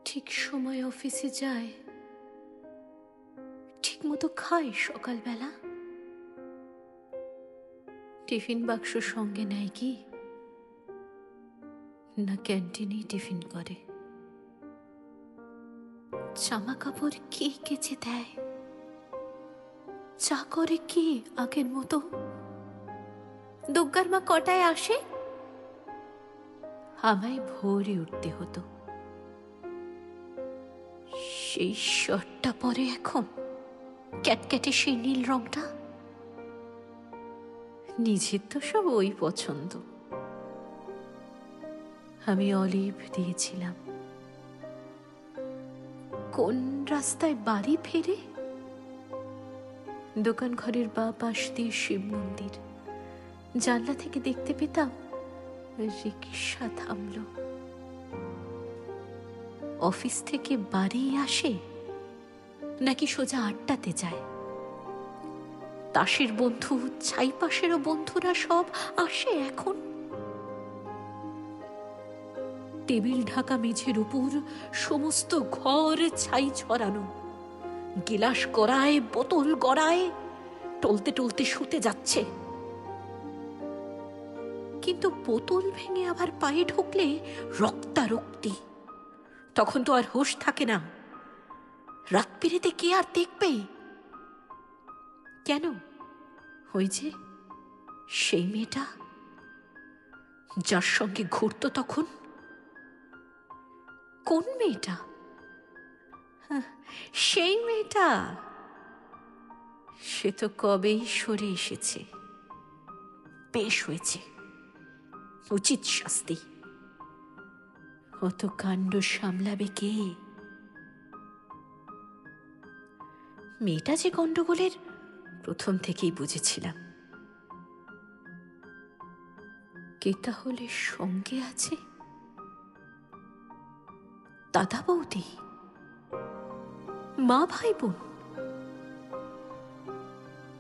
ঠিক সময় অফিসে যায়, ঠিক মতো খায় সকালবেলা। টিফিন বাক্স সঙ্গে নেয় কি না ক্যান্টিনেই টিফিন করে? জামা কাপড় কি কেচে দেয়? চা করে কি আগের মতো? দুগ্গার মা কটায় আসে? আমায় ভোরে উঠতে হতো। সেই শার্টটা পরে এখন ক্যাটক্যাটে সেই নীল রংটা। নিজের তো সব ওই পছন্দ। আমি অলিভ দিয়েছিলাম। কোন রাস্তায় বাড়ি ফেরে? দোকান ঘরের বা পাশ দিয়ে শিব মন্দির। জানলা থেকে দেখতে পেতাম রিক্সা থামল। অফিস থেকে বাড়ি আসে নাকি সোজা আড্ডাতে যায়? তাসের বন্ধু, ছাইপাশেরও বন্ধুরা সব আসে এখন। টেবিল ঢাকা মেঝের উপর সমস্ত ঘর ছাই ছড়ানো। গিলাস গড়ায়, বোতল গড়ায়, টলতে টলতে শুতে যাচ্ছে। কিন্তু বোতল ভেঙে আবার পায়ে ঢুকলে রক্তারক্তি। তখন তো আর হুঁশ থাকে না। রাত পেরেতে কে আর দেখবে? কেন? ওই যে সেই মেয়েটা যার সঙ্গে ঘুরত তখন। কোন মেয়েটা? সেই মেয়েটা। সে তো কবেই সরে এসেছে। বেশ হয়েছে, উচিত শাস্তি। অত কাণ্ড সামলাবে কে? মেয়েটা যে গন্ডগোলের প্রথম থেকেই বুঝেছিলাম। কে তাহলে সঙ্গে আছে? দাদা বৌদি, মা ভাই বোন?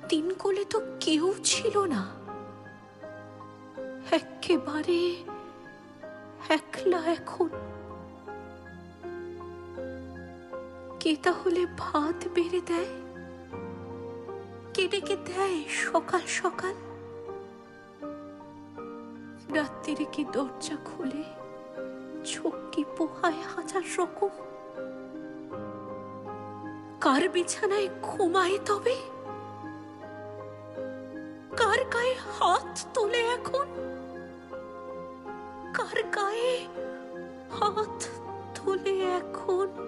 তিন কোলে তো কেউ ছিল না। একেবারে একলা এখন। কে তাহলে ভাত বেড়ে দেয়? কে ডেকে দেয় সকাল সকাল? রাত্রিরে কি দরজা খুলে চোখ কি পোহায় হাজার রকম? কার বিছানায় ঘুমায় তবে? কার গায়ে হাত তোলে এখন? কার গায়ে হাত তোলে এখন?